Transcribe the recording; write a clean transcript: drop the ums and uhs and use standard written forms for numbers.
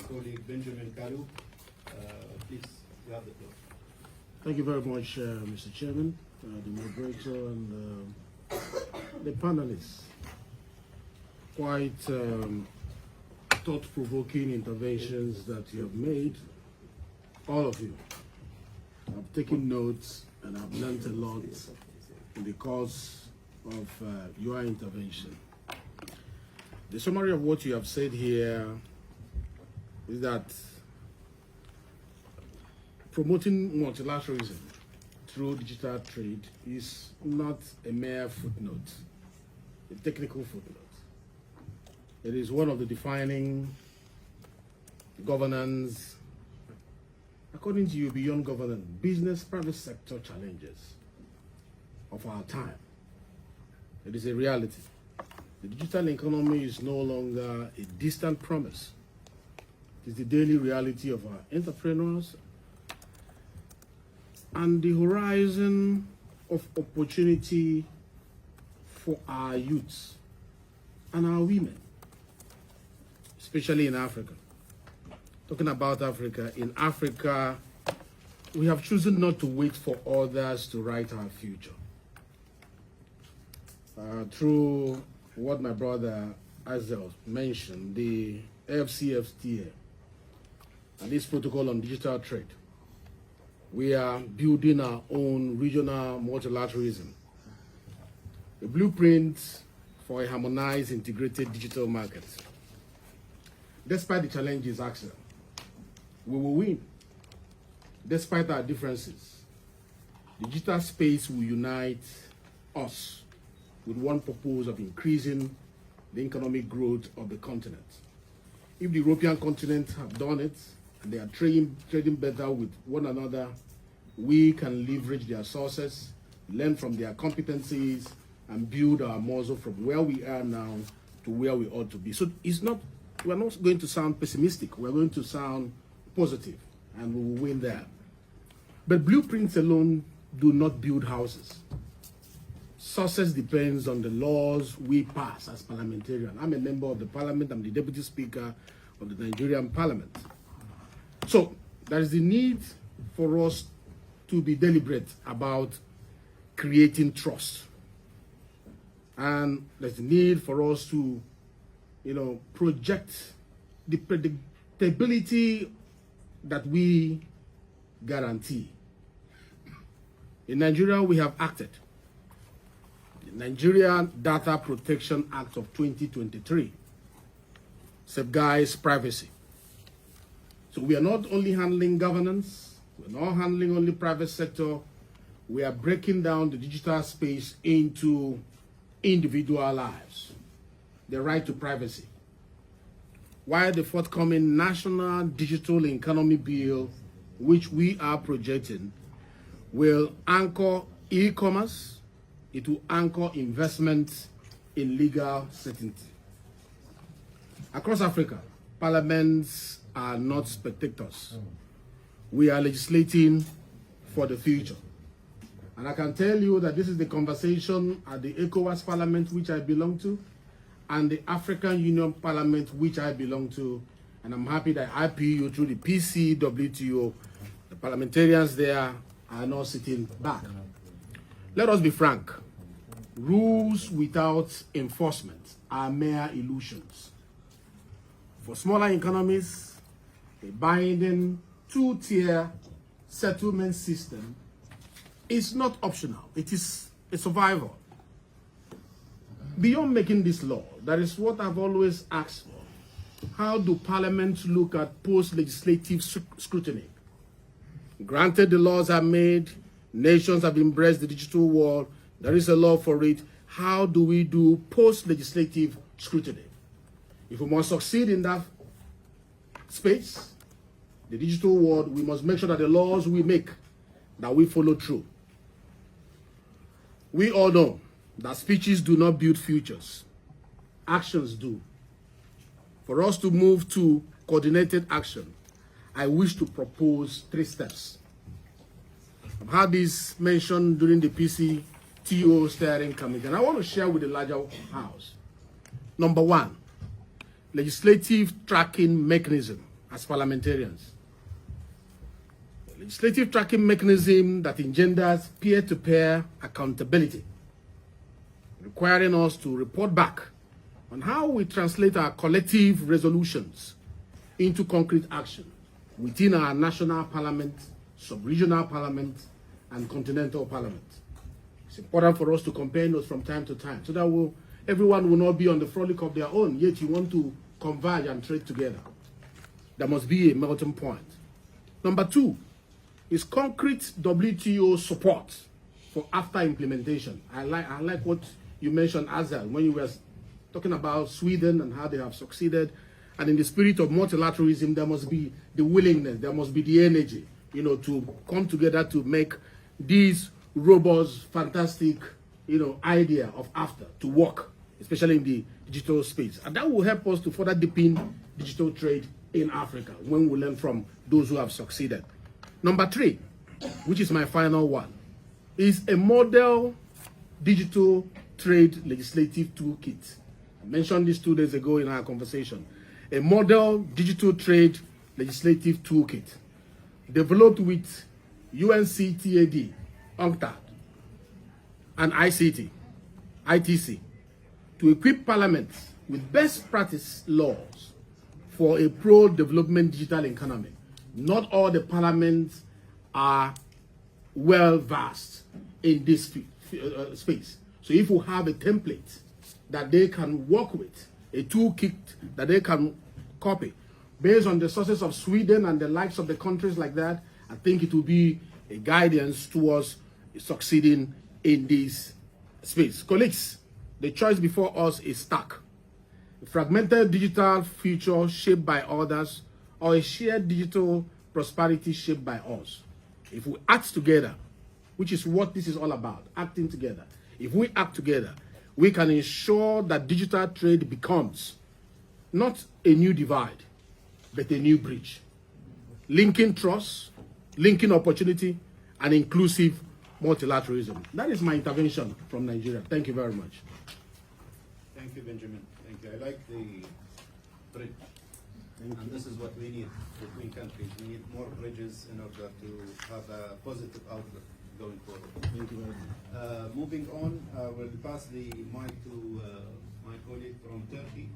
colleague Benjamin Kalu. Please, you have the floor. Thank you very much, Mr. Chairman, the moderator, and the panelists. Quite thought-provoking interventions that you have made, all of you. I've taken notes and I've learned a lot in the course of your intervention. The summary of what you have said here is that promoting multilateralism through digital trade is not a mere footnote, a technical footnote. It is one of the defining governance, according to you, beyond governance, business, private sector challenges of our time. It is a reality. The digital economy is no longer a distant promise. It is the daily reality of our entrepreneurs and the horizon of opportunity for our youths and our women, especially in Africa. Talking about Africa, in Africa, we have chosen not to wait for others to write our future. Through what my brother Azel mentioned, the AFCFTA, and this protocol on digital trade, we are building our own regional multilateralism, a blueprint for a harmonized, integrated digital market. Despite the challenges, Axel, we will win. Despite our differences, the digital space will unite us with one purpose of increasing the economic growth of the continent. If the European continent have done it, and they are trading better with one another, we can leverage their sources, learn from their competencies, and build our muscle from where we are now to where we ought to be. So we're not going to sound pessimistic, we're going to sound positive, and we will win there. But blueprints alone do not build houses. Success depends on the laws we pass as parliamentarians. I'm a member of the parliament, I'm the deputy speaker of the Nigerian parliament. So there is the need for us to be deliberate about creating trust. And there's the need for us to, project the predictability that we guarantee. In Nigeria, we have acted. The Nigerian Data Protection Act of 2023 safeguards privacy. So we are not only handling governance, we're not handling only private sector, we are breaking down the digital space into individual lives, the right to privacy. While the forthcoming National Digital Economy Bill, which we are projecting, will anchor e-commerce, it will anchor investment in legal certainty. Across Africa, parliaments are not spectators. We are legislating for the future. And I can tell you that this is the conversation at the ECOWAS Parliament, which I belong to, and the African Union Parliament, which I belong to. And I'm happy that IPU, through the WTO, the parliamentarians there are not sitting back. Let us be frank. Rules without enforcement are mere illusions. For smaller economies, a binding two-tier settlement system is not optional. It is a survival. Beyond making this law, that is what I've always asked for. How do parliaments look at post-legislative scrutiny? Granted, the laws are made, nations have embraced the digital world, there is a law for it. How do we do post-legislative scrutiny? If we must succeed in that space, the digital world, we must make sure that the laws we make, that we follow through. We all know that speeches do not build futures. Actions do. For us to move to coordinated action, I wish to propose 3 steps. I've had this mentioned during the PCTO steering committee, and I want to share with the larger house. Number 1, legislative tracking mechanism as parliamentarians. A legislative tracking mechanism that engenders peer-to-peer accountability, requiring us to report back on how we translate our collective resolutions into concrete action within our national parliament, sub-regional parliament, and continental parliament. It's important for us to compare notes from time to time so that everyone will not be on the frolic of their own, yet you want to converge and trade together. There must be a melting point. Number two is concrete WTO support for after implementation. I like what you mentioned, Azel, when you were talking about Sweden and how they have succeeded. And in the spirit of multilateralism, there must be the willingness, there must be the energy, to come together to make these robust, fantastic, idea of after to work, especially in the digital space. And that will help us to further deepen digital trade in Africa when we learn from those who have succeeded. Number three, which is my final one, is a model digital trade legislative toolkit. I mentioned this 2 days ago in our conversation. A model digital trade legislative toolkit developed with UNCTAD, UNCTAD, and ITC to equip parliaments with best practice laws for a pro-development digital economy. Not all the parliaments are well versed in this space. So if we have a template that they can work with, a toolkit that they can copy, based on the sources of Sweden and the likes of the countries like that, I think it will be a guidance towards succeeding in this space. Colleagues, the choice before us is stark. A fragmented digital future shaped by others, or a shared digital prosperity shaped by us. If we act together, which is what this is all about, acting together. If we act together, we can ensure that digital trade becomes not a new divide, but a new bridge, linking trust, linking opportunity, and inclusive multilateralism. That is my intervention from Nigeria. Thank you very much. Thank you, Benjamin. Thank you. I like the bridge. And this is what we need between countries. We need more bridges in order to have a positive outlook going forward. Thank you very much. Moving on, we'll pass the mic to my colleague from Turkey,